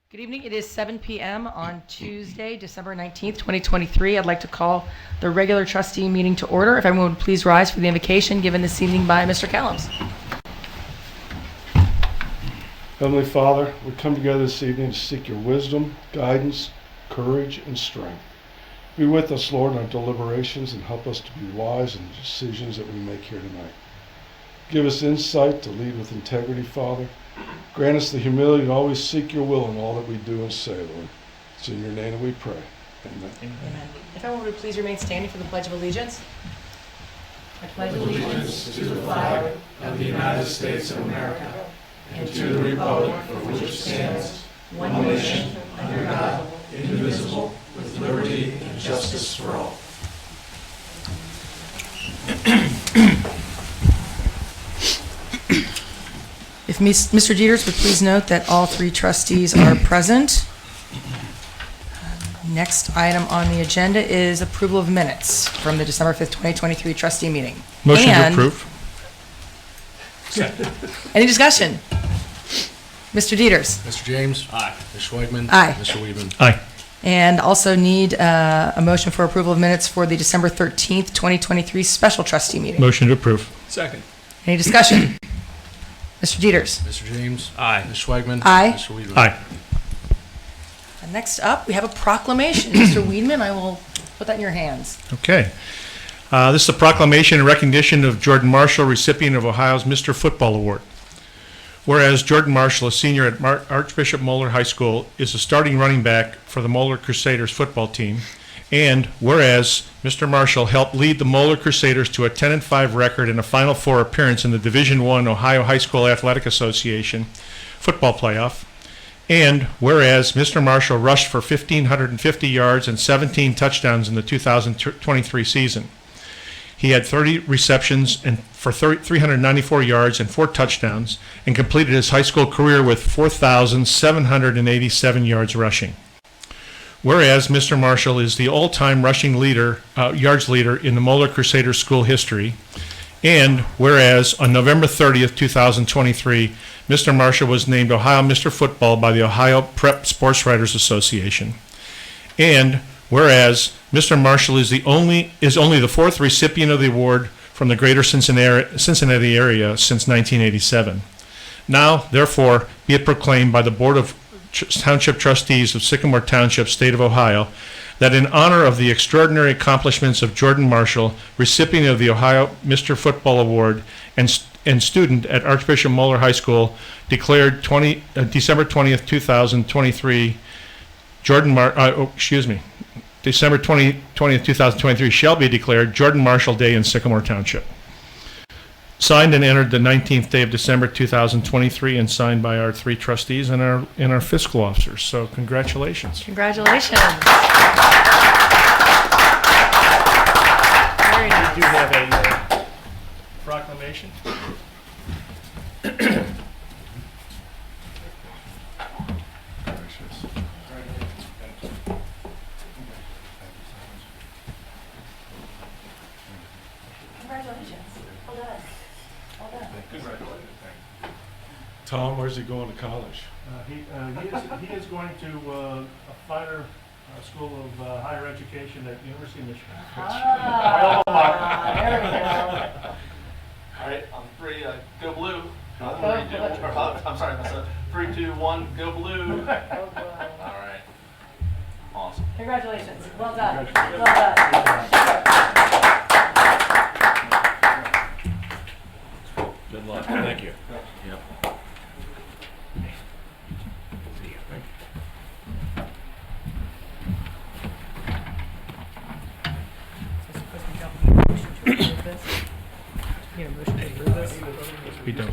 Good evening. It is 7 p.m. on Tuesday, December 19th, 2023. I'd like to call the regular trustee meeting to order. If everyone would please rise for the invocation given this evening by Mr. Callums. Heavenly Father, we come together this evening to seek your wisdom, guidance, courage, and strength. Be with us, Lord, in our deliberations and help us to be wise in the decisions that we make here tonight. Give us insight to lead with integrity, Father. Grant us the humility to always seek your will in all that we do and say, Lord. It's in your name that we pray. Amen. Amen. If everyone would please remain standing for the Pledge of Allegiance. I pledge allegiance to the flag of the United States of America and to the republic for which it stands, one nation, under God, indivisible, with liberty and justice for all. If Mr. Dieters would please note that all three trustees are present. Next item on the agenda is approval of minutes from the December 5th, 2023 trustee meeting. Motion to approve. Any discussion? Mr. Dieters. Mr. James? Aye. Ms. Schweigman? Aye. Mr. Weedman? Aye. And also need a motion for approval of minutes for the December 13th, 2023 special trustee meeting. Motion to approve. Second. Any discussion? Mr. Dieters. Mr. James? Aye. Ms. Schweigman? Aye. Mr. Weedman? Aye. And next up, we have a proclamation. Mr. Weedman, I will put that in your hands. Okay. This is a proclamation in recognition of Jordan Marshall, recipient of Ohio's Mr. Football Award. Whereas Jordan Marshall, a senior at Archbishop Moeller High School, is a starting running back for the Moeller Crusaders football team. And whereas Mr. Marshall helped lead the Moeller Crusaders to a 10-5 record and a Final Four appearance in the Division I Ohio High School Athletic Association football playoff. And whereas Mr. Marshall rushed for 1,550 yards and 17 touchdowns in the 2023 season. He had 30 receptions and for 394 yards and 4 touchdowns and completed his high school career with 4,787 yards rushing. Whereas Mr. Marshall is the all-time rushing yards leader in the Moeller Crusaders school history. And whereas on November 30th, 2023, Mr. Marshall was named Ohio Mr. Football by the Ohio Prep Sports Writers Association. And whereas Mr. Marshall is only the fourth recipient of the award from the greater Cincinnati area since 1987. Now, therefore, be it proclaimed by the Board of Township Trustees of Sycamore Township, State of Ohio, that in honor of the extraordinary accomplishments of Jordan Marshall, recipient of the Ohio Mr. Football Award and student at Archbishop Moeller High School, declared December 20th, 2023, December 20th, 2023 shall be declared Jordan Marshall Day in Sycamore Township. Signed and entered the 19th day of December 2023 and signed by our three trustees and our fiscal officers. So congratulations. Congratulations. Very nice. We do have a proclamation. Tom, where's he going to college? He is going to a finer school of higher education at University of Michigan. There we go. All right, on three, go blue. I'm sorry, that's 3, 2, 1, go blue. All right. Awesome. Congratulations. Well done. Well done. Good luck. Thank you. Yep. We don't.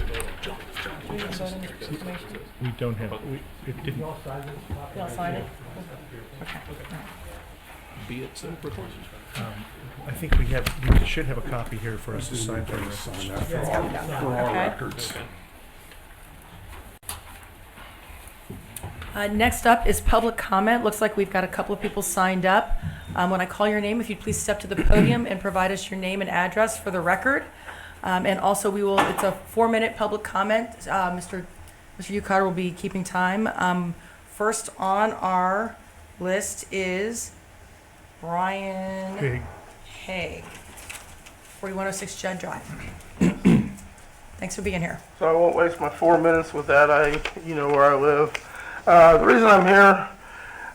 We don't have. It didn't. You all sign it? Be it so. I think we should have a copy here for us to sign for the records. For our records. Next up is public comment. Looks like we've got a couple of people signed up. When I call your name, if you'd please step to the podium and provide us your name and address for the record. And also it's a 4-minute public comment. Mr. Ukar will be keeping time First on our list is Brian Big. Haig, 4106 Judd Drive. Thanks for being here. So I won't waste my 4 minutes with that. You know where I live. The reason I'm here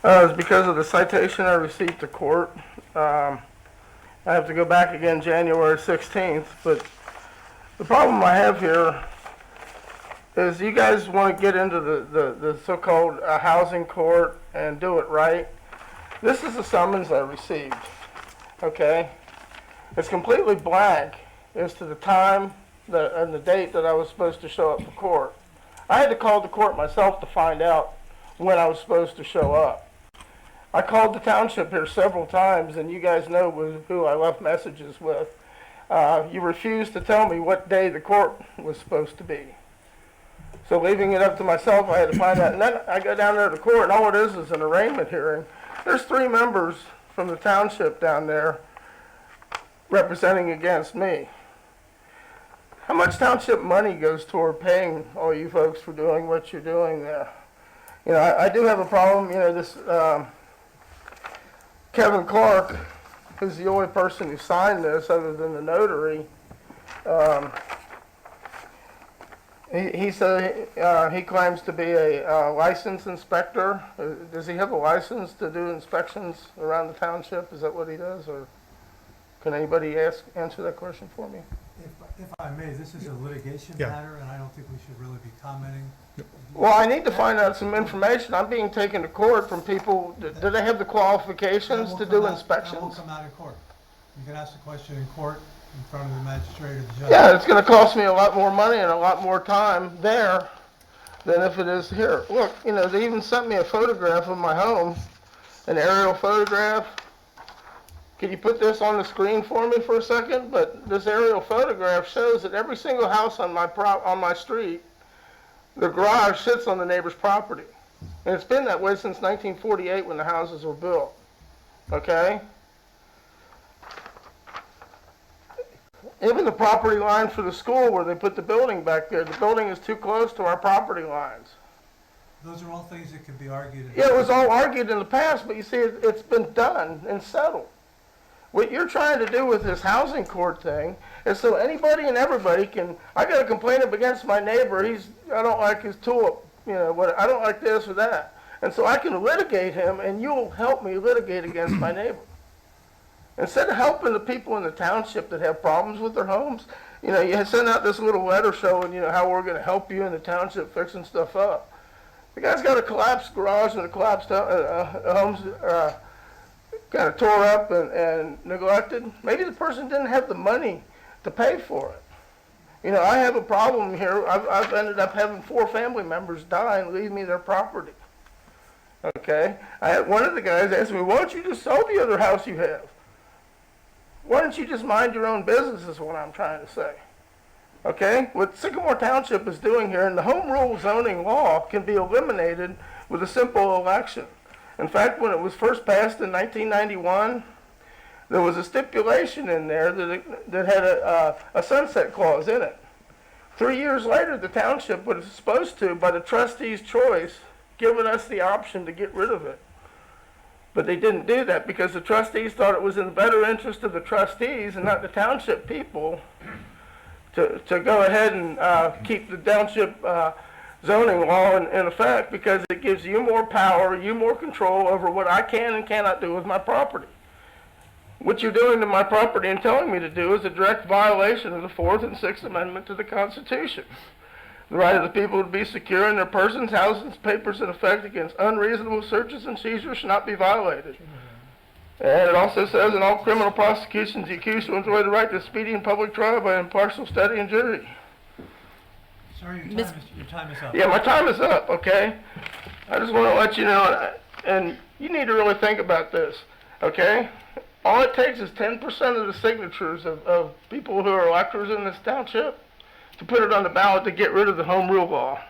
is because of the citation I received to court. I have to go back again January 16th, but the problem I have here is you guys want to get into the so-called housing court and do it right. This is the summons I received, okay? It's completely blank as to the time and the date that I was supposed to show up for court. I had to call the court myself to find out when I was supposed to show up. I called the township here several times, and you guys know who I left messages with. You refused to tell me what day the court was supposed to be. So leaving it up to myself, I had to find out. And then I go down there to court, and all it is an arraignment hearing. There's 3 members from the township down there representing against me. How much township money goes toward paying all you folks for doing what you're doing there? You know, I do have a problem. You know, this Kevin Clark, who's the only person who signed this other than the notary, he said he claims to be a licensed inspector. Does he have a license to do inspections around the township? Is that what he does, or can anybody answer that question for me? If I may, this is a litigation Yeah. matter, and I don't think we should really be commenting. Well, I need to find out some information. I'm being taken to court from people. Do they have the qualifications to do That won't inspections? come out in court. You can ask the question in court in front of the magistrate or the judge. Yeah, it's going to cost me a lot more money and a lot more time there than if it is here. Look, you know, they even sent me a photograph of my home, an aerial photograph. Can you put this on the screen for me for a second? But this aerial photograph shows that every single house on my street, the garage sits on the neighbor's property. And it's been that way since 1948 when the houses were built. Okay? Even the property line for the school where they put the building back there, the building is too close to our property lines. Those are all things that can be argued. Yeah, it was all argued in the past, but you see, it's been done and settled. What you're trying to do with this housing court thing is so anybody and everybody can, I got a complaint up against my neighbor, I don't like his tulip, you know, I don't like this or that. And so I can litigate him, and you'll help me litigate against my neighbor. Instead of helping the people in the township that have problems with their homes, you know, you send out this little letter showing, you know, how we're going to help you in the township fixing stuff up. The guy's got a collapsed garage and a collapsed homes, kind of tore up and neglected. Maybe the person didn't have the money to pay for it. You know, I have a problem here. I've ended up having 4 family members die and leave me their property. Okay? I had one of the guys asked me, why don't you just sell the other house you have? Why don't you just mind your own business is what I'm trying to say. Okay? What Sycamore Township is doing here, and the home rule zoning law can be eliminated with a simple election. In fact, when it was first passed in 1991, there was a stipulation in there that had a sunset clause in it. 3 years later, the township was supposed to, by the trustees' choice, given us the option to get rid of it. But they didn't do that because the trustees thought it was in the better interest of the trustees and not the township people to go ahead and keep the township zoning law in effect, because it gives you more power, you more control over what I can and cannot do with my property. What you're doing to my property and telling me to do is a direct violation of the 4th and 6th Amendment to the Constitution. The right of the people to be secure in their persons, houses, and papers in effect against unreasonable searches and seizures should not be violated. And it also says in all criminal prosecutions, the accused will enjoy the right to speedy and public trial by impartial study and jury. Sir, your time is up. Yeah, my time is up, okay? I just want to let you know, and you need to really think about this, okay? All it takes is 10% of the signatures of people who are electors in this township to put it on the ballot to get rid of the home rule law.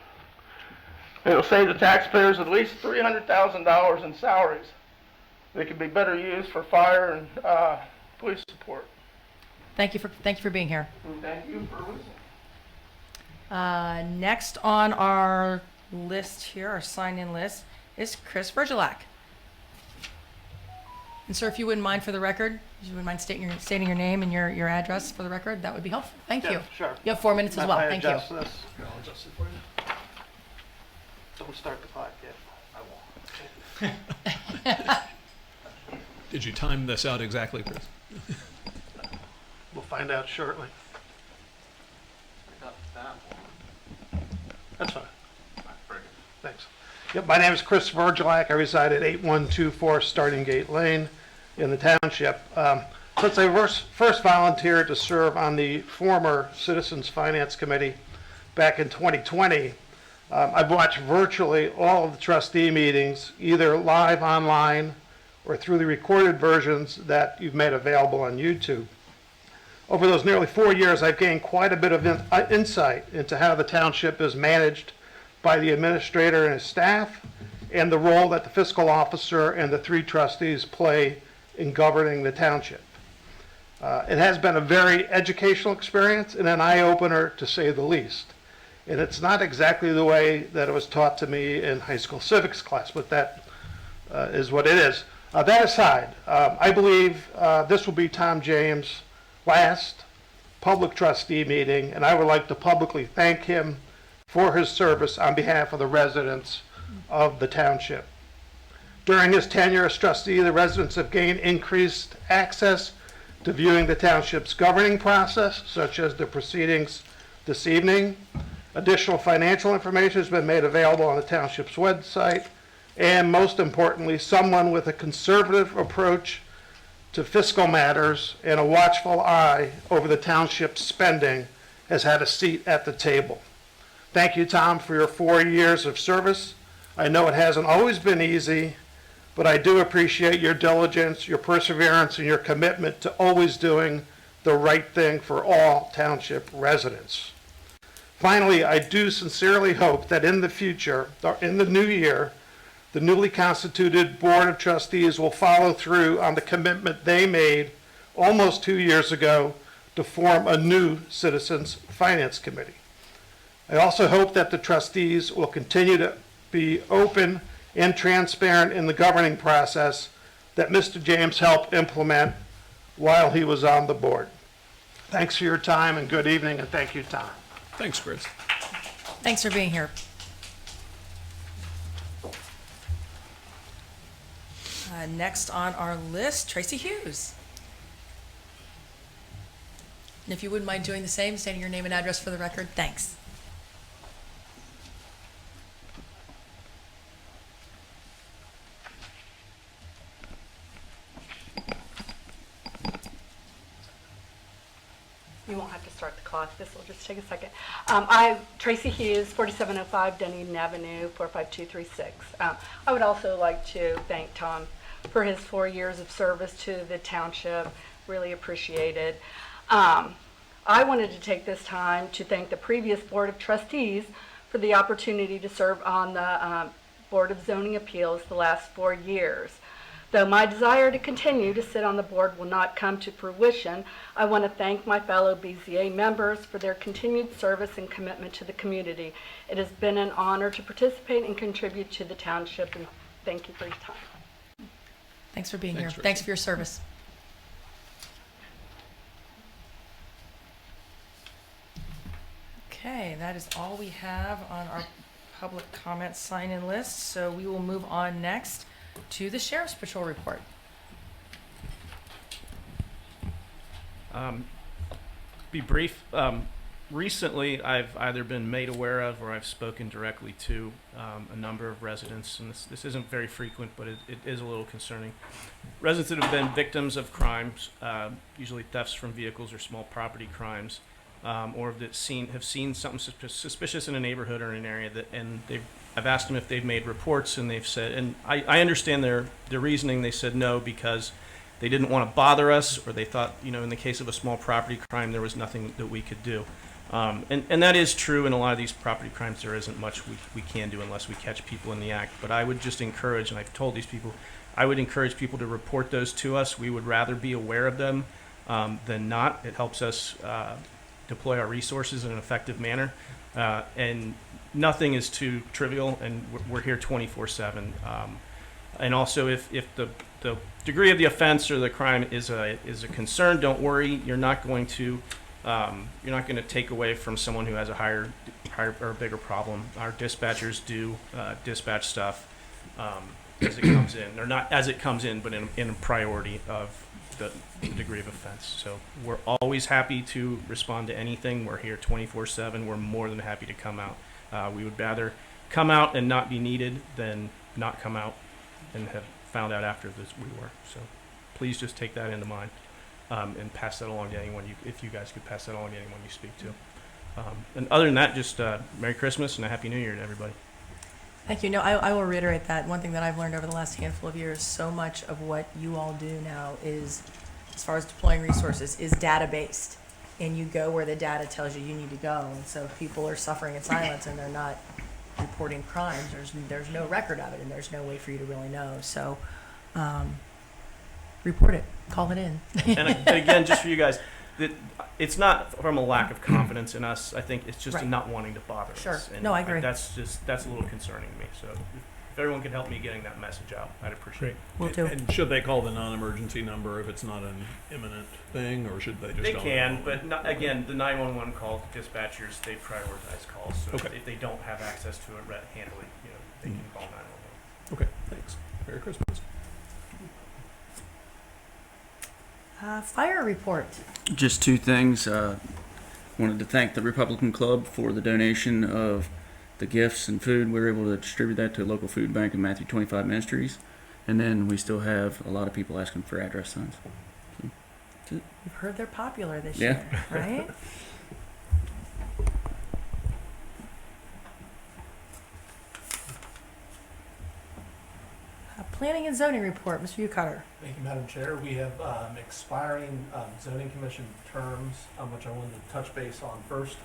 It'll save the taxpayers at least $300,000 in salaries that could be better used for fire and police support. Thank you for being here. And thank you for listening. Next on our list here, our sign-in list, is Chris Virgilak. And sir, if you wouldn't mind for the record, if you wouldn't mind stating your name and your address for the record, that would be helpful. Thank you. Sure. You have 4 minutes as well. Thank you. Adjust this. Don't start the clock yet. Did you time this out exactly, Chris? We'll find out shortly. That's fine. Thanks. Yep, my name is Chris Virgilak. I reside at 8124 Starting Gate Lane in the township. Since I first volunteered to serve on the former Citizens Finance Committee back in 2020, I've watched virtually all of the trustee meetings, either live online or through the recorded versions that you've made available on YouTube. Over those nearly 4 years, I've gained quite a bit of insight into how the township is managed by the administrator and his staff, and the role that the fiscal officer and the 3 trustees play in governing the township. It has been a very educational experience and an eye-opener, to say the least. And it's not exactly the way that it was taught to me in high school civics class, but that is what it is. That aside, I believe this will be Tom James' last public trustee meeting, and I would like to publicly thank him for his service on behalf of the residents of the township. During his tenure as trustee, the residents have gained increased access to viewing the township's governing process, such as the proceedings this evening. Additional financial information has been made available on the township's website, and most importantly, someone with a conservative approach to fiscal matters and a watchful eye over the township's spending has had a seat at the table. Thank you, Tom, for your 4 years of service. I know it hasn't always been easy, but I do appreciate your diligence, your perseverance, and your commitment to always doing the right thing for all township residents. Finally, I do sincerely hope that in the future, or in the new year, the newly constituted Board of Trustees will follow through on the commitment they made almost 2 years ago to form a new Citizens Finance Committee. I also hope that the trustees will continue to be open and transparent in the governing process that Mr. James helped implement while he was on the board. Thanks for your time and good evening, and thank you, Tom. Thanks, Chris. Thanks for being here. Next on our list, Tracy Hughes. And if you wouldn't mind doing the same, stating your name and address for the record, thanks. You won't have to start the clock. This will just take a second. I'm Tracy Hughes, 4705 Dunedin Avenue, 45236. I would also like to thank Tom for his 4 years of service to the township. Really appreciate it. I wanted to take this time to thank the previous Board of Trustees for the opportunity to serve on the Board of Zoning Appeals the last 4 years. Though my desire to continue to sit on the board will not come to fruition, I want to thank my fellow BZA members for their continued service and commitment to the community. It has been an honor to participate and contribute to the township, and thank you for your time. Thanks for being Thanks, here. Tracy. Thanks for your service. Okay, that is all we have on our public comment sign-in list, so we will move on next to the Sheriff's Patrol report. Be brief. Recently, I've either been made aware of or I've spoken directly to a number of residents, and this isn't very frequent, but it is a little concerning. Residents that have been victims of crimes, usually thefts from vehicles or small property crimes, or have seen something suspicious in a neighborhood or in an area, and I've asked them if they've made reports, and they've said, and I understand their reasoning. They said no because they didn't want to bother us, or they thought, in the case of a small property crime, there was nothing that we could do. And that is true. In a lot of these property crimes, there isn't much we can do unless we catch people in the act. But I would just encourage, and I've told these people, I would encourage people to report those to us. We would rather be aware of them than not. It helps us deploy our resources in an effective manner. And nothing is too trivial, and we're here 24/7. And also, if the degree of the offense or the crime is a concern, don't worry. You're not going to take away from someone who has a higher or bigger problem. Our dispatchers do dispatch stuff as it comes in, or not as it comes in, but in a priority of the degree of offense. So we're always happy to respond to anything. We're here 24/7. We're more than happy to come out. We would rather come out and not be needed than not come out and have found out after this we were. So please just take that into mind and pass that along to anyone. If you guys could pass that along to anyone you speak to. And other than that, just Merry Christmas and a Happy New Year to everybody. Thank you. No, I will reiterate that. One thing that I've learned over the last handful of years, so much of what you all do now is, as far as deploying resources, is data-based. And you go where the data tells you need to go. And so if people are suffering in silence and they're not reporting crimes, there's no record of it, and there's no way for you to really know. So report it. Call it in. And again, just for you guys, it's not from a lack of confidence in us. I think it's just Right. not wanting to bother Sure. us. And No, I agree. That's a little concerning to me. So if everyone could help me getting that message out, I'd appreciate it. We'll do. And should they call the non-emergency number if it's not an imminent thing, or should they just? They don't can, know? but not, again, the 911 call, dispatchers, they prioritize calls. So Okay. if they don't have access to it handily, they can call 911. Okay, thanks. Merry Christmas. Fire report. Just two things. Wanted to thank the Republican Club for the donation of the gifts and food. We were able to distribute that to a local food bank in Matthew 25 Ministries. And then we still have a lot of people asking for address signs. We've heard they're popular this Yeah. year, right? Planning and zoning report, Mr. Ucutter. Thank you, Madam Chair. We have expiring zoning commission terms, which I wanted to touch base on first.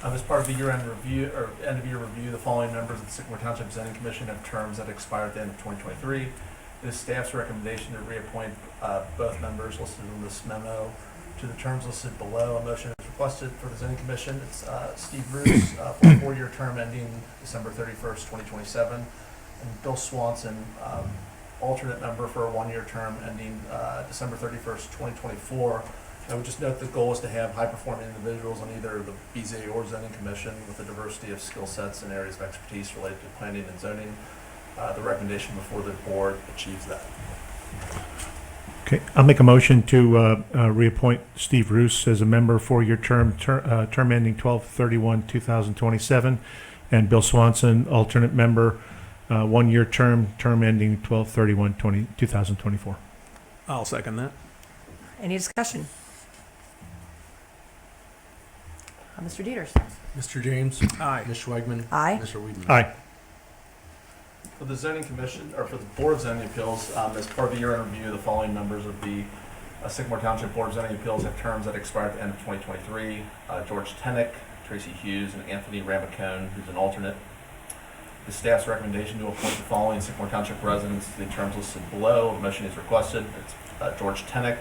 As part of the year-end review, or end-of-year review, the following members of the Sycamore Township Zoning Commission have terms that expire at the end of 2023. It is staff's recommendation to reappoint both members listed in this memo to the terms listed below. A motion is requested for the zoning commission. It's Steve Bruce for a 4-year term ending December 31st, 2027, and Bill Swanson, alternate member for a 1-year term ending December 31st, 2024. I would just note the goal is to have high-performing individuals on either the BZA or zoning commission with a diversity of skill sets and areas of expertise related to planning and zoning. The recommendation before the board achieves that. Okay, I'll make a motion to reappoint Steve Roos as a member for your term ending 12/31/2027, and Bill Swanson, alternate member, 1-year term ending 12/31/2024. I'll second that. Any discussion? Mr. Dieters. Mr. James. Aye. Ms. Schwagman. Aye. Mr. Weedman. Aye. For the zoning commission, or for the board of zoning appeals, as part of the year-end review, the following members of the Sycamore Township Board of Zoning Appeals have terms that expire at the end of 2023. George Tennick, Tracy Hughes, and Anthony Ramacone, who's an alternate. The staff's recommendation to appoint the following Sycamore Township residents to the terms listed below. A motion is requested. It's George Tennick,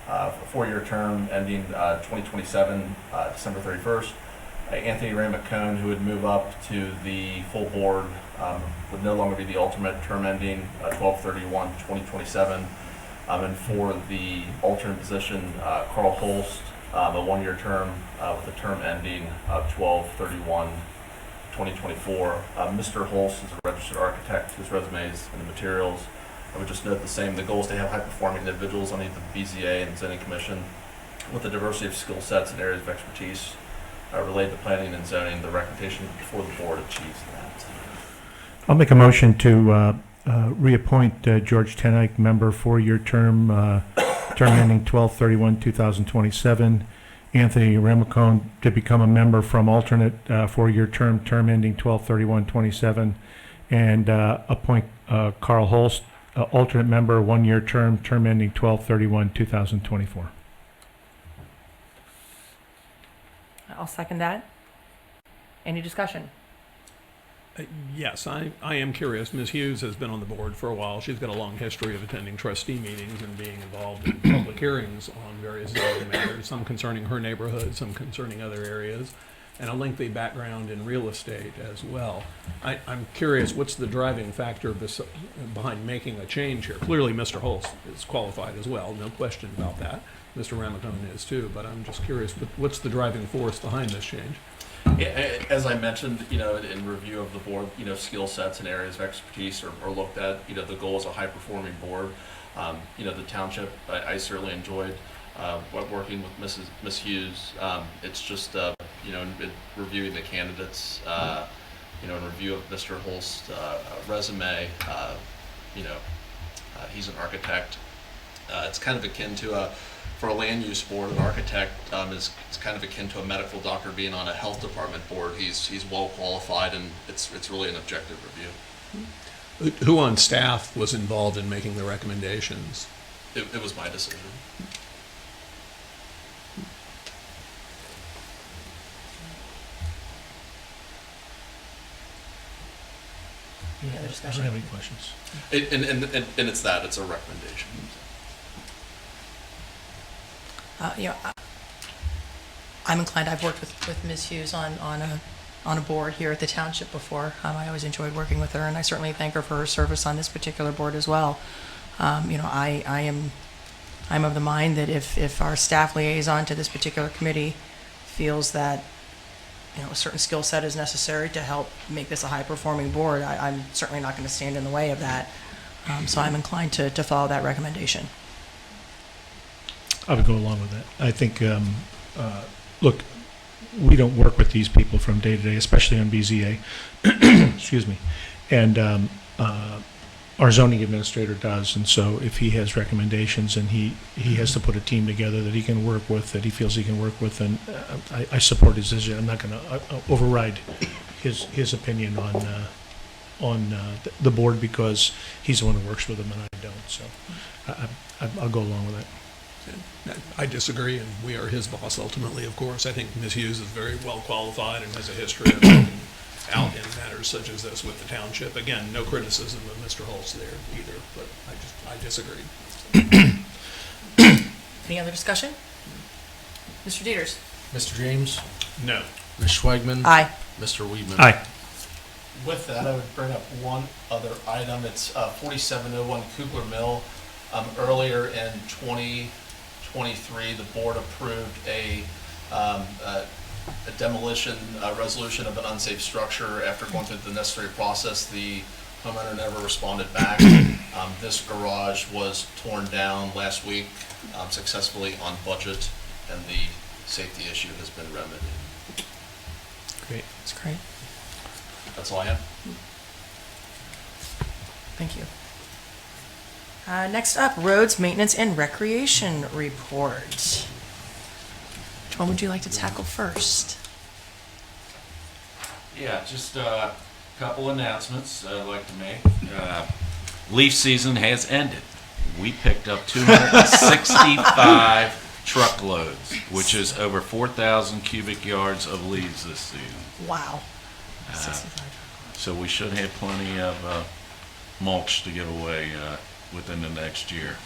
a 4-year term ending 2027, December 31st. Anthony Ramacone, who would move up to the full board, would no longer be the alternate, term ending 12/31/2027. And for the alternate position, Carl Holst, a 1-year term with a term ending 12/31/2024. Mr. Holst is a registered architect. His resume is in the materials. I would just note the same. The goal is to have high-performing individuals on either the BZA and Zoning Commission with a diversity of skill sets and areas of expertise related to planning and zoning. The recommendation before the board achieves that. I'll make a motion to reappoint George Tennick, member, 4-year term, term ending 12/31/2027. Anthony Ramacone to become a member from alternate, 4-year term ending 12/31/27. And appoint Carl Holst, alternate member, 1-year term ending 12/31/2024. I'll second that. Any discussion? Yes, I am curious. Ms. Hughes has been on the board for a while. She's got a long history of attending trustee meetings and being involved in public hearings on various zoning matters, some concerning her neighborhood, some concerning other areas, and a lengthy background in real estate as well. I'm curious, what's the driving factor behind making a change here? Clearly, Mr. Holst is qualified as well, no question about that. Mr. Ramacone is too, but I'm just curious, what's the driving force behind this change? As I mentioned, in review of the board, skill sets and areas of expertise are looked at. The goal is a high-performing board. The township, I certainly enjoyed working with Ms. Hughes. It's just, in reviewing the candidates, in review of Mr. Holst's resume, he's an architect. It's kind of akin to for a land use board, an architect is kind of akin to a medical doctor being on a health department board. He's well qualified, and it's really an objective review. Who on staff was involved in making the recommendations? It was my decision. Any other I discussion? don't have any questions. And it's a recommendation. I'm inclined. I've worked with Ms. Hughes on a board here at the township before. I always enjoyed working with her, and I certainly thank her for her service on this particular board as well. I'm of the mind that if our staff liaison to this particular committee feels that a certain skill set is necessary to help make this a high-performing board, I'm certainly not going to stand in the way of that. So I'm inclined to follow that recommendation. I would go along with that. I think, look, we don't work with these people from day to day, especially on BZA. Excuse me. And our zoning administrator does. And so if he has recommendations and he has to put a team together that he can work with, that he feels he can work with, then I support his decision. I'm not going to override his opinion on the board because he's the one who works with them and I don't. So I'll go along with that. I disagree, and we are his boss ultimately, of course. I think Ms. Hughes is very well qualified and has a history of working out in matters such as this with the township. Again, no criticism of Mr. Holst there either, but I disagree. Any other discussion? Mr. Dieters? Mr. James? No. Ms. Schwegman? Aye. Mr. Weedman? Aye. With that, I would bring up one other item. It's 4701 Kugler Mill. Earlier in 2023, the board approved a demolition resolution of an unsafe structure. After going through the necessary process, the homeowner never responded back. This garage was torn down last week successfully on budget, and the safety issue has been remedied. Great. That's great. That's all I have. Thank you. Next up, roads, maintenance, and recreation report. Which one would you like to tackle first? Yeah, just a couple announcements I'd like to make. Leaf season has ended. We picked up 265 truckloads, which is over 4,000 cubic yards of leaves this season. Wow. So we should have plenty of mulch to give away within the next year.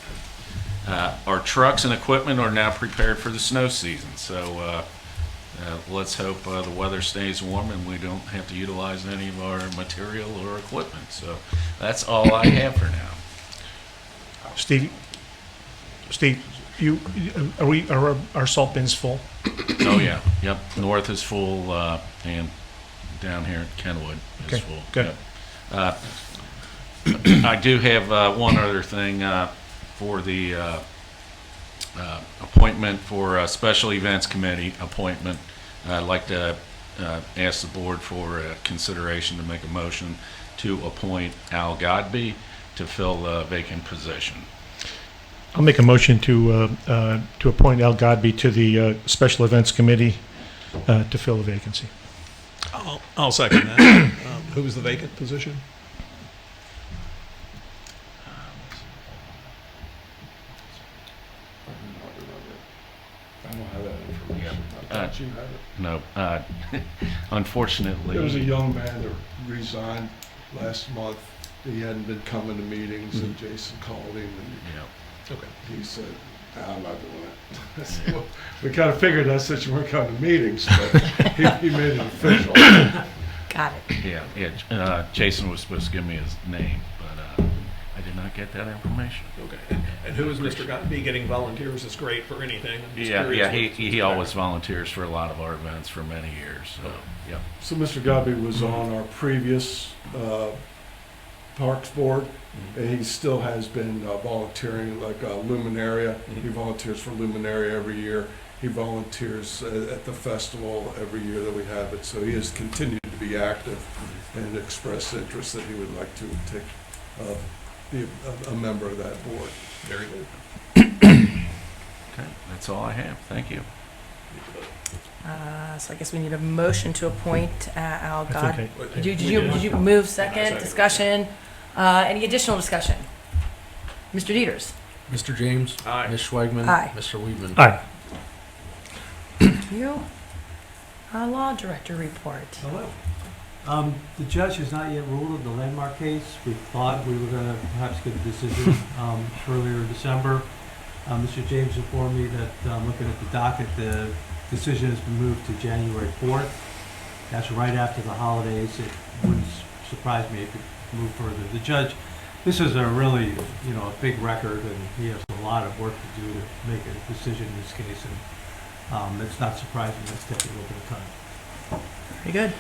Our trucks and equipment are now prepared for the snow season, so let's hope the weather stays warm and we don't have to utilize any of our material or equipment. So that's all I have for now. Steve, are our salt bins full? Oh yeah, yep. North is full, and down here at Kenwood is Okay, full. good. Yep. I do have one other thing for the appointment for a special events committee appointment. I'd like to ask the board for consideration to make a motion to appoint Al Godby to fill the vacant position. I'll make a motion to appoint Al Godby to the special events committee to fill the vacancy. I'll second that. Who's the vacant position? I don't have that in information. I thought you had it. No, unfortunately. There was a young man that resigned last month. He hadn't been coming to meetings, and Jason called him, and Yeah. Okay. he said, I'm not doing it. So we kind of figured that since you weren't coming to meetings, but he made it official. Got it. Yeah. Jason was supposed to give me his name, but I did not get that information. Okay. And who is Mr. Gotby? Getting volunteers is great for anything. I'm just Yeah, curious he always volunteers for a lot of our events for many years. So, yeah. So Mr. Gobby was on our previous Parks Board, and he still has been volunteering, like Luminaria. He volunteers for Luminaria every year. He volunteers at the festival every year that we have it. So he has continued to be active and express interest that he would like to be a member of that board. Very good. Okay, that's all I have. Thank you. So I guess we need a motion to appoint Al God. okay. Did you move second? Second. Discussion? Any additional discussion? Mr. Dieters? Mr. James. Aye. Ms. Schwagman. Aye. Mr. Weedman. Aye. Thank you. Law Director report. Hello. The judge has not yet ruled in the landmark case. We thought we were going to perhaps get a decision earlier in December. Mr. James informed me that looking at the docket, the decision has been moved to January 4th. That's right after the holidays. It wouldn't surprise me if it moved further. The judge, this is a really, a big record, and he has a lot of work to do to make a decision in this case. And it's not surprising that's taking a little bit of time. Very good.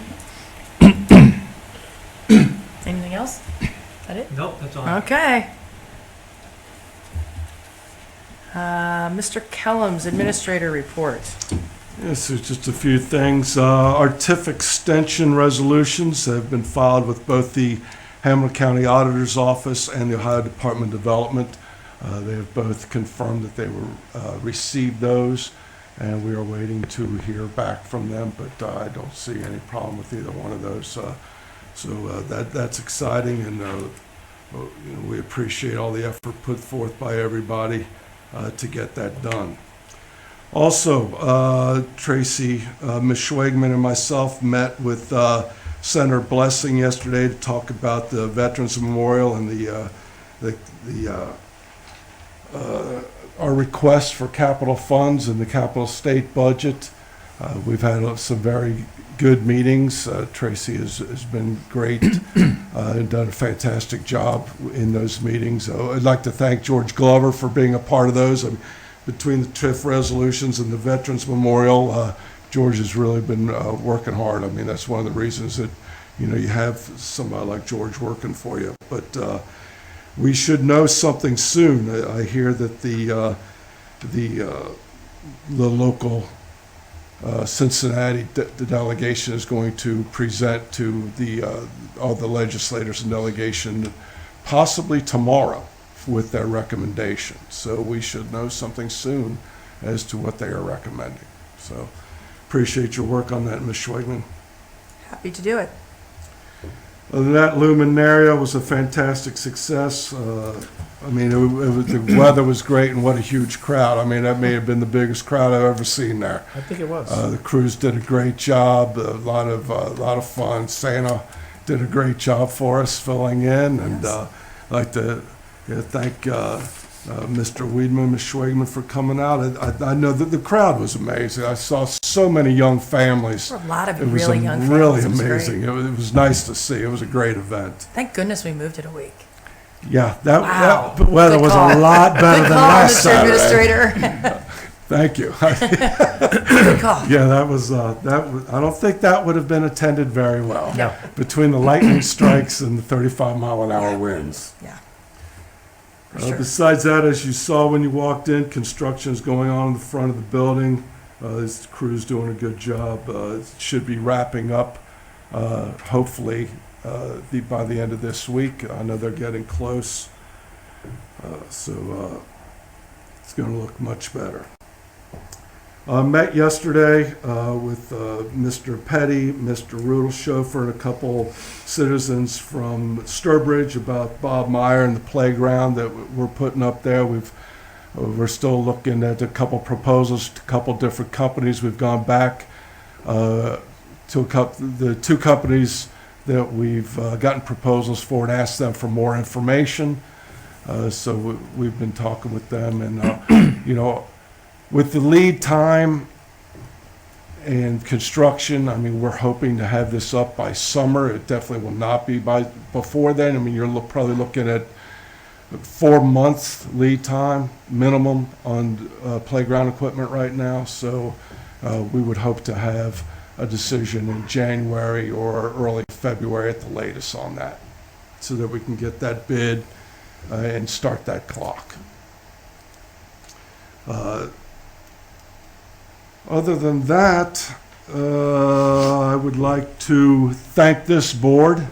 Anything else? Is that it? Nope, that's all. Okay. Mr. Kellum's administrator report. Yes, there's just a few things. Our TIF extension resolutions have been filed with both the Hamilton County Auditor's Office and the Ohio Department of Development. They have both confirmed that they were received those, and we are waiting to hear back from them, but I don't see any problem with either one of those. So that's exciting, and we appreciate all the effort put forth by everybody to get that done. Also, Tracy, Ms. Schwagman, and myself met with Senator Blessing yesterday to talk about the Veterans Memorial and our request for capital funds in the capital state budget. We've had some very good meetings. Tracy has been great and done a fantastic job in those meetings. I'd like to thank George Glover for being a part of those. Between the TIF resolutions and the Veterans Memorial, George has really been working hard. I mean, that's one of the reasons that you have somebody like George working for you. But we should know something soon. I hear that the local Cincinnati delegation is going to present to all the legislators and delegation possibly tomorrow with their recommendation. So we should know something soon as to what they are recommending. So appreciate your work on that, Ms. Schwagman. Happy to do it. Other than that, Luminaria was a fantastic success. I mean, the weather was great, and what a huge crowd. I mean, that may have been the biggest crowd I've ever seen there. I think it was. The crews did a great job, a lot of fun. Santa did a great job for us filling in, and I'd like to thank Mr. Weedman, Ms. Schwagman for coming out. I know that the crowd was amazing. I saw so many young families. There were a lot of It was really young really families. It was great. amazing. It was nice to see. It was a great event. Thank goodness we moved it a week. Yeah, Wow. that weather Good was call. a lot better Good than call, last Mr. Saturday. Administrator. Thank you. Good call. Yeah, that was. I don't think that would have been attended very well. No. Between the lightning strikes and the 35-mile-an-hour winds. Yeah. For sure. Besides that, as you saw when you walked in, construction is going on in the front of the building. This crew's doing a good job. It should be wrapping up, hopefully, by the end of this week. I know they're getting close, so it's going to look much better. Met yesterday with Mr. Petty, Mr. Rudelshofer, and a couple citizens from Sturbridge about Bob Meyer and the playground that we're putting up there. We've We're still looking at a couple proposals to a couple different companies. We've gone back to the two companies that we've gotten proposals for and asked them for more information. So we've been talking with them, and you know, with the lead time and construction, I mean, we're hoping to have this up by summer. It definitely will not be before then. I mean, you're probably looking at 4 months lead time minimum on playground equipment right now. So we would hope to have a decision in January or early February at the latest on that, so that we can get that bid and start that clock. Other than that, I would like to thank this board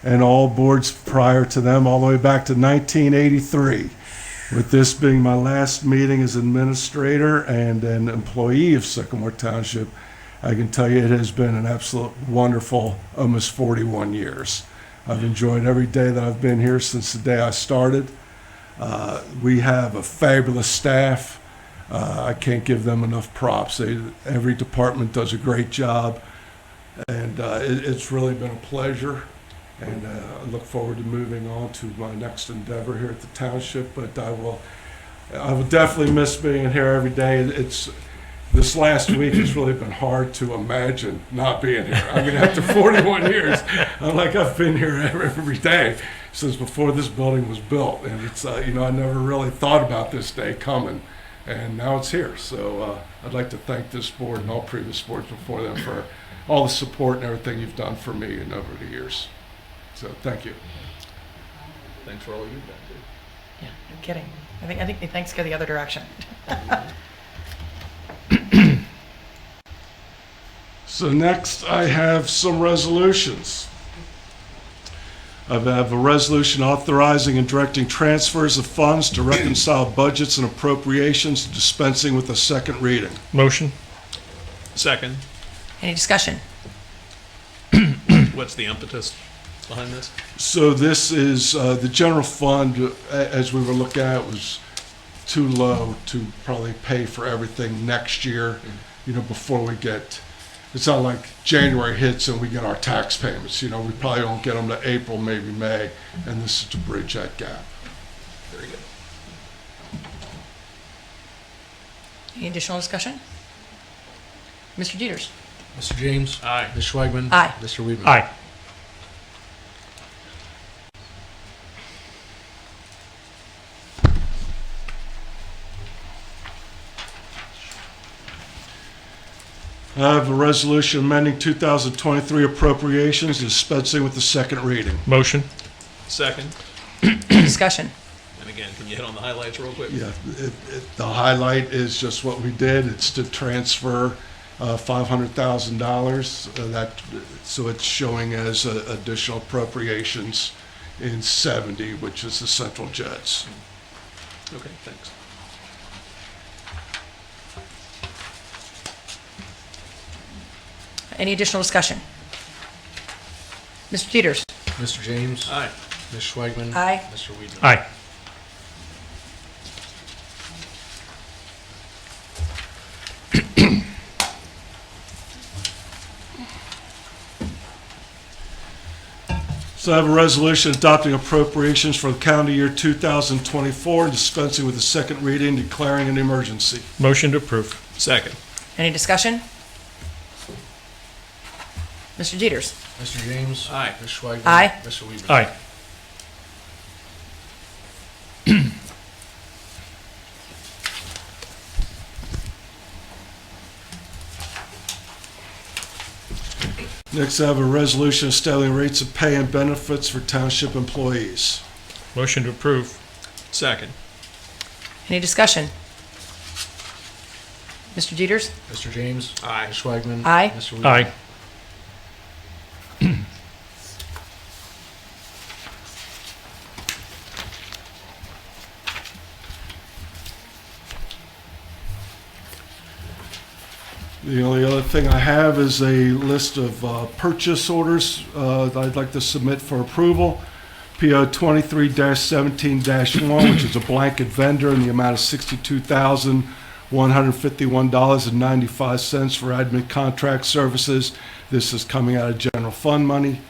and all boards prior to them, all the way back to 1983. With this being my last meeting as administrator and an employee of Sycamore Township, I can tell you it has been an absolute wonderful almost 41 years. I've enjoyed every day that I've been here since the day I started. We have a fabulous staff. I can't give them enough props. Every department does a great job, and it's really been a pleasure. And I look forward to moving on to my next endeavor here at the township. But I will definitely miss being here every day. This last week, it's really been hard to imagine not being here. I mean, after 41 years, I'm like, I've been here every day since before this building was built. And it's, I never really thought about this day coming. And now it's here. So I'd like to thank this board and all previous boards before them for all the support and everything you've done for me and over the years. So thank you. Thanks for all you've done, too. Yeah, no kidding. I think the thanks go the other direction. So next I have some resolutions. I have a resolution authorizing and directing transfers of funds to reconcile budgets and appropriations, dispensing with a second reading. Motion? Second. Any discussion? What's the impetus behind this? So this is the general fund, as we were looking at, was too low to probably pay for everything next year, before we get, it's not like January hits and we get our tax payments. We probably won't get them to April, maybe May, and this is to bridge that gap. Very good. Any additional discussion? Mr. Dieters? Mr. James. Aye. Ms. Schwagman. Aye. Mr. Weedman. Aye. I have a resolution amending 2023 appropriations, dispensing with the second reading. Motion? Second. Discussion? And again, can you hit on the highlights real quick? Yeah, the highlight is just what we did. It's to transfer $500,000. So it's showing as additional appropriations in 70, which is the central jets. Okay, thanks. Any additional discussion? Mr. Dieters? Mr. James. Aye. Ms. Schwagman. Aye. Mr. Weedman. Aye. So I have a resolution adopting appropriations for the calendar year 2024 and dispensing with the second reading, declaring an emergency. Motion to approve. Second. Any discussion? Mr. Dieters? Mr. James. Aye. Ms. Schwagman. Aye. Mr. Weedman. Aye. Next, I have a resolution establishing rates of pay and benefits for township employees. Motion to approve. Second. Any discussion? Mr. Dieters? Mr. James. Aye. Ms. Schwagman. Aye. Mr. Weedman. Aye. The only other thing I have is a list of purchase orders that I'd like to submit for approval PO 23-17-1, which is a blanket vendor in the amount of $62,151.95 for admin contract services. This is coming out of general fund money.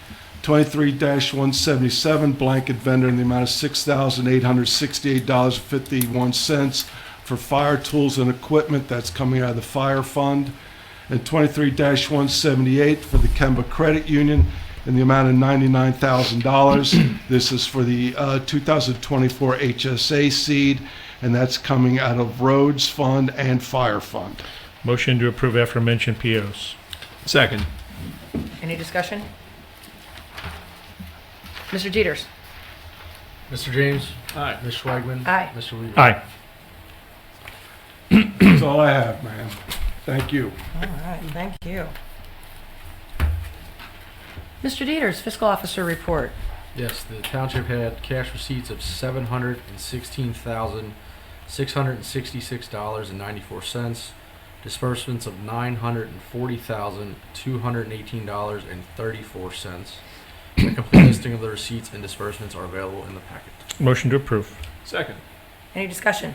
23-177, blanket vendor in the amount of $6,868.51 for fire tools and equipment. That's coming out of the fire fund. And 23-178 for the Kemba Credit Union in the amount of $99,000. This is for the 2024 HSA seed, and that's coming out of roads fund and fire fund. Motion to approve aforementioned POs. Second. Any discussion? Mr. Dieters. Mr. James. Aye. Ms. Schwagman. Aye. Mr. Weaver. Aye. That's all I have, ma'am. Thank you. All right, thank you. Mr. Dieters, fiscal officer report. Yes, the township had cash receipts of $716,666.94, disbursements of $940,218.34. A complete listing of the receipts and disbursements are available in the packet. Motion to approve. Second. Any discussion?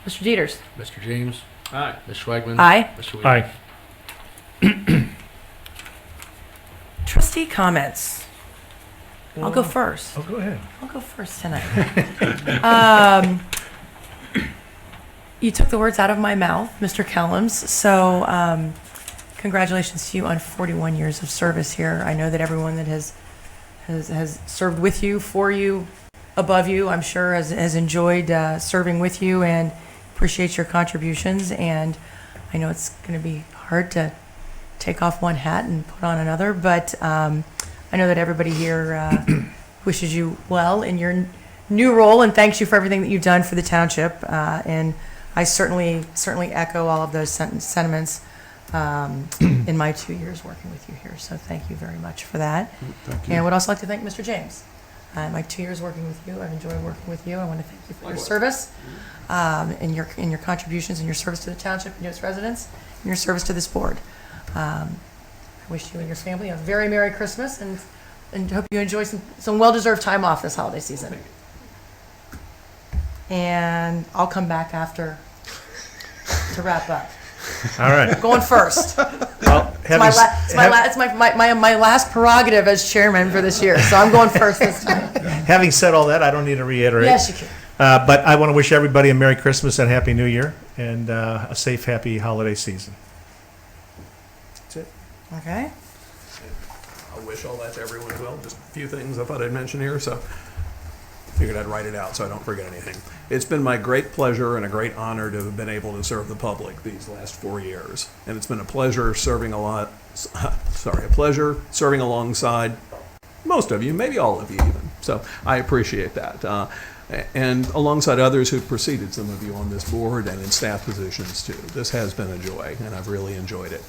Mr. Dieters. Mr. James. Aye. Ms. Schwagman. Aye. Mr. Weaver. Aye. Trustee comments. I'll go first. Oh, go ahead. I'll go first tonight. You took the words out of my mouth, Mr. Kellums. So congratulations to you on 41 years of service here. I know that everyone that has served with you, for you, above you, I'm sure has enjoyed serving with you and appreciate your contributions. And I know it's going to be hard to take off one hat and put on another, but I know that everybody here wishes you well in your new role and thanks you for everything that you've done for the township. And I certainly echo all of those sentiments in my 2 years working with you here. So thank you very much for that. Thank you. And I would also like to thank Mr. James. My 2 years working with you, I've enjoyed working with you. I want to thank you for your service and your contributions and your service to the township and its residents and your service to this board. I wish you and your family a very Merry Christmas and hope you enjoy some well-deserved time off this holiday season. And I'll come back after to wrap up. All right. Going first. Well, It's my last prerogative as chairman for this year, so I'm going first this time. Having said all that, I don't need to reiterate. Yes, you can. But I want to wish everybody a Merry Christmas and Happy New Year and a safe, happy holiday season. That's it. Okay. I wish all that to everyone as well. Just a few things I thought I'd mention here, so figured I'd write it out so I don't forget anything. It's been my great pleasure and a great honor to have been able to serve the public these last 4 years. And it's been a pleasure serving alongside most of you, maybe all of you even. So I appreciate that. And alongside others who've preceded some of you on this board and in staff positions too. This has been a joy and I've really enjoyed it.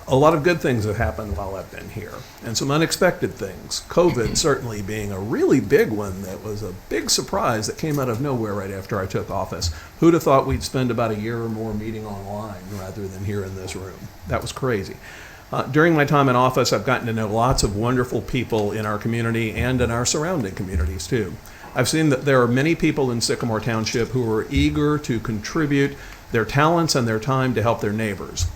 A lot of good things have happened while I've been here, and some unexpected things. COVID certainly being a really big one that was a big surprise that came out of nowhere right after I took office. Who'd have thought we'd spend about a year or more meeting online rather than here in this room? That was crazy. During my time in office, I've gotten to know lots of wonderful people in our community and in our surrounding communities too. I've seen that there are many people in Sycamore Township who are eager to contribute their talents and their time to help their neighbors,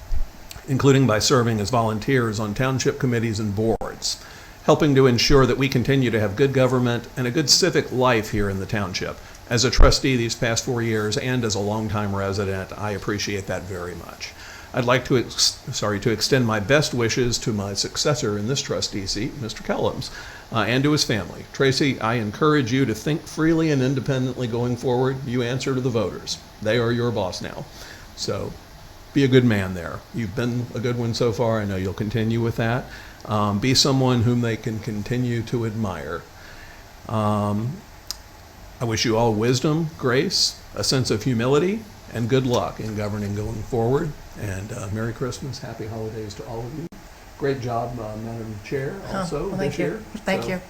including by serving as volunteers on township committees and boards, helping to ensure that we continue to have good government and a good civic life here in the township. As a trustee these past 4 years and as a longtime resident, I appreciate that very much. I'd like to extend my best wishes to my successor in this trustee seat, Mr. Kellums, and to his family. Tracy, I encourage you to think freely and independently going forward. You answer to the voters. They are your boss now. So be a good man there. You've been a good one so far. I know you'll continue with that. Be someone whom they can continue to admire. I wish you all wisdom, grace, a sense of humility, and good luck in governing going forward. And Merry Christmas, Happy Holidays to all of you. Great job, Madam Chair, also well, this year. Thank you.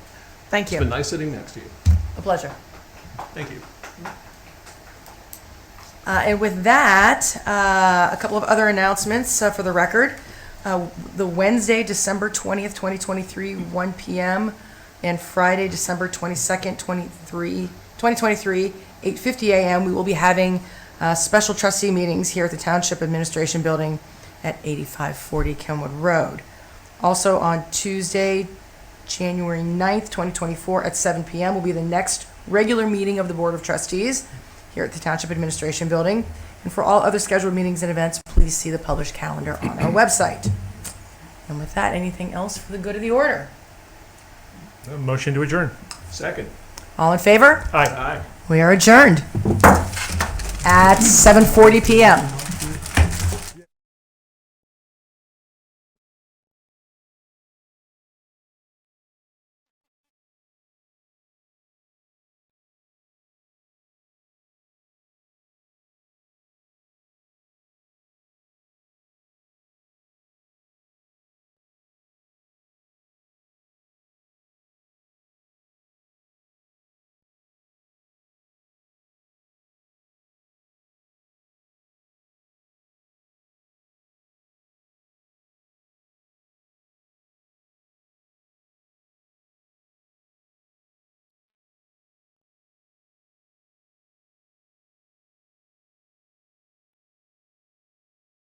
Thank you. It's been nice sitting next to you. A pleasure. Thank you. And with that, a couple of other announcements for the record. The Wednesday, December 20th, 2023, 1 p.m. and Friday, December 22nd, 2023, 8:50 a.m. We will be having special trustee meetings here at the Township Administration Building at 8540 Kenwood Road. Also on Tuesday, January 9th, 2024 at 7 p.m. will be the next regular meeting of the Board of Trustees here at the Township Administration Building. And for all other scheduled meetings and events, please see the published calendar on our website. And with that, anything else for the good of the order? A motion to adjourn. Second. All in favor? Aye. We are adjourned at 7:40 p.m.